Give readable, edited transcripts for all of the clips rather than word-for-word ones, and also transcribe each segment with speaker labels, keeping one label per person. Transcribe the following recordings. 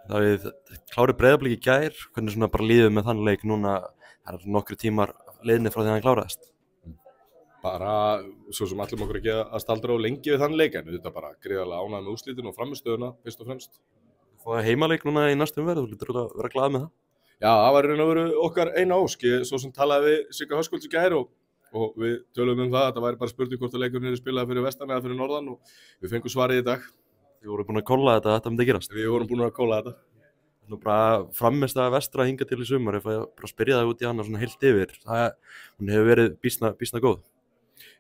Speaker 1: Davíð, klárið Breiðablik í gær, hvernig svona bara líður með þann leik núna, það er nokkru tímar liðni frá því að hann kláraðist.
Speaker 2: Bara, svo sem ætlum okkur ekki að staldra á lengi við þann leik, en þetta bara gríðarlega ánægð með úrslitin og frammistöðuna, fyrst og fremst.
Speaker 1: Þú fáið heimaleik núna í næstu umferð, þú lítur að vera glað með það.
Speaker 2: Já, það var raun og veru okkar eina ósk, svo sem talaði við Sigga Höskulds í gær og við töluðum það, þetta væri bara spurning hvort að leikurinn er spilaði fyrir vestan eða fyrir norðan og við fengum svarið í dag.
Speaker 1: Þið voru búin að kolla þetta myndi gerast.
Speaker 2: Við vorum búin að kóla þetta.
Speaker 1: Nú bara frammeist að vestra hinga til í sumar, ef ég bara spyrja það út í hana svona heilt yfir, hún hefur verið býsna góð.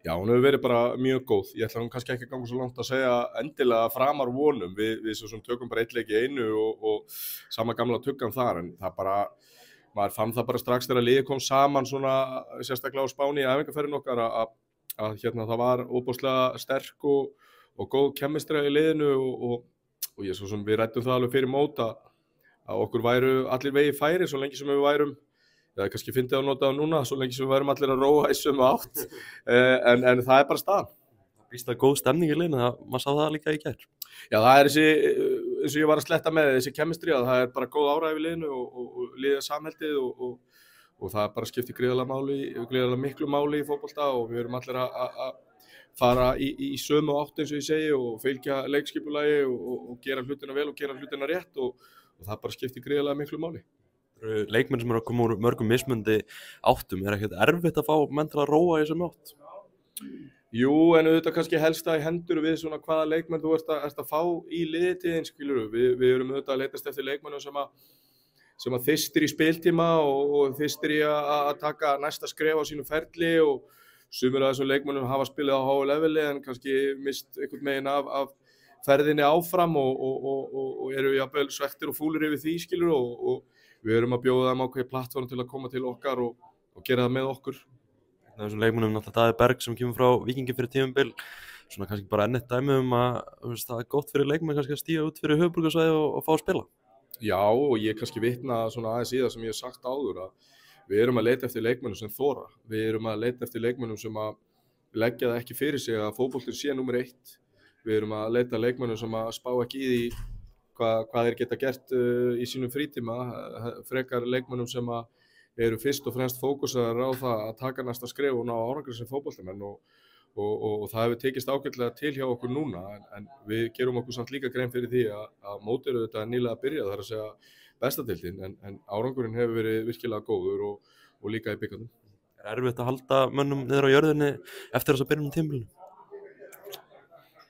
Speaker 2: Já, hún hefur verið bara mjög góð. Ég ætla kannski ekki að ganga svo langt að segja endilega framar vonum. Við svo sem tökum bara eitt leik í einu og sama gamla tuggan þar, en það bara, maður fann það bara strax þegar liðið kom saman svona sérstaklega á Spáni í æfingarferðinni okkar að það var óbúslega sterk og góð kemistri í liðinu og ég svo sem við ræddum það alveg fyrir mót að okkur væru allir vegi færi svo lengi sem við værum, eða kannski fyndið að nota það núna, svo lengi sem við værum allir að róa í sömu átt, en það er bara staðan.
Speaker 1: Býsna góð stemning í liðinu, maður sá það líka í gær.
Speaker 2: Já, það er þessi, eins og ég var að sletta með þessi kemistri, að það er bara góð áræði við liðinu og liðið samheldið og það bara skiptir gríðarlega miklu máli í fótbolta og við erum allir að fara í sömu átt eins og ég segi og fylgja leikskipulagi og gera hlutina vel og gera hlutina rétt og það bara skiptir gríðarlega miklu máli.
Speaker 1: Leikmenn sem eru að koma úr mörgum mismundi áttum, er ekkert erfitt að fá menn til að róa í þessum átt?
Speaker 2: Jú, en auðvitað kannski helst að í hendur við svona hvaða leikmenn þú ert að fá í liðtíðin, skilur við erum auðvitað að leitast eftir leikmennum sem að þystir í spiltíma og þystir í að taka næsta skref á sínu ferli og sumir af þessum leikmennum hafa spilað á háu leveli en kannski mist einhvern megin af ferðinni áfram og eru jafnvel svektir og fúlir yfir því, skilur og við erum að bjóða þeim ákveðið plattform til að koma til okkar og gera það með okkur.
Speaker 1: Þessum leikmennum náttúrulega Daði Berg sem kemur frá Víkingi fyrir tímabil, svona kannski bara enn eitt dæmi að það er gott fyrir leikmenn kannski að stíga út fyrir höfuðborgarsvæðið og fá að spila.
Speaker 2: Já, og ég kannski vitna svona aðeins í það sem ég hef sagt áður að við erum að leita eftir leikmennum sem þora. Við erum að leita eftir leikmennum sem að leggja það ekki fyrir sig að fótboltinn sé númer 1. Við erum að leita leikmennum sem að spá ekki í því hvað þeir geta gert í sínum frítíma, frekar leikmennum sem að eru fyrst og fremst fókusaðar á það að taka næsta skref og ná árangri sem fótboltamenn og það hefur tekist ágætlega til hjá okkur núna en við gerum okkur samt líka grein fyrir því að mótið þetta nýlega að byrja, það er að segja bestadeildin en árangurinn hefur verið virkilega góður og líka í bikarnum.
Speaker 1: Er erfitt að halda mönnum niður á jörðinni eftir þess að byrjum tímabilinu?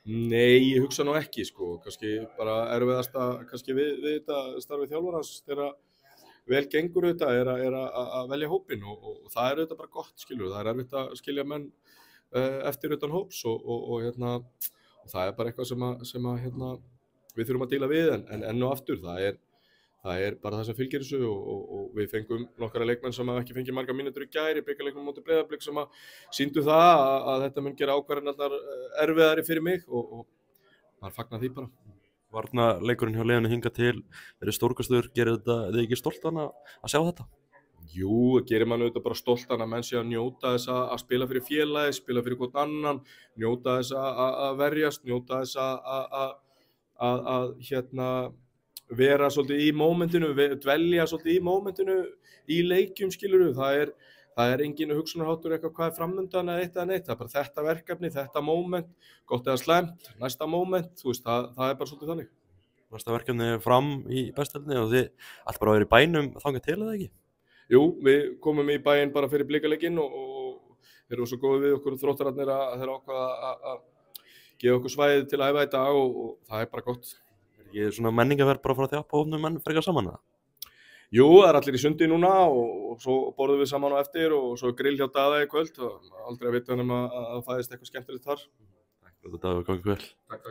Speaker 2: Nei, ég hugsa nú ekki, sko, kannski bara erfiðasta kannski við þetta starfið þjálfarans þegar vel gengur þetta er að velja hópinn og það er þetta bara gott, skilur, það er erfitt að skilja menn eftir utan hóps og það er bara eitthvað sem við þurfum að díla við en enn og aftur, það er bara það sem fylgir þessu og við fengum nokkra leikmenn sem ekki fengið margar mínútur í gær í bikarleiknum móti Breiðablik sem sýndu það að þetta mun gera ákvarðanirnar erfiðari fyrir mig og maður fagnar því bara.
Speaker 1: Varnarleikurinn hjá liðinu hingað til verið stórkostur, gerir þið ekki stoltan að sjá þetta?
Speaker 2: Jú, gerir mann auðvitað bara stoltan að menn sé að njóta þess að spila fyrir félagið, spila fyrir hvort annan, njóta þess að verjast, njóta þess að vera svolítið í mómentinu, dvelja svolítið í mómentinu í leikjum, skilur við, það er engin hugsunarháttur eitthvað hvað er framundan eða eitt eða neitt, það er bara þetta verkefni, þetta móment, gott eða slæmt, næsta móment, þú veist, það er bara svolítið þannig.
Speaker 1: Næsta verkefni fram í bestöldinni og þið allt bara verið í bænum þangað til eða ekki?
Speaker 2: Jú, við komum í bæinn bara fyrir blikaleikin og erum svo góðið við okkur þróttararnir að þeir ákvaða að gefa okkur svæðið til að æfa í dag og það er bara gott.
Speaker 1: Ég er svona menningaverð bara frá því að hópnum menn frekar saman það?
Speaker 2: Jú, það er allir í sundi núna og svo borðum við saman á eftir og svo grill hjá Daða í kvöld og aldrei að vita að það fæðist eitthvað skemmtilegt þar.
Speaker 1: Takk fyrir þetta, Davíð, gangi vel.
Speaker 2: Takk.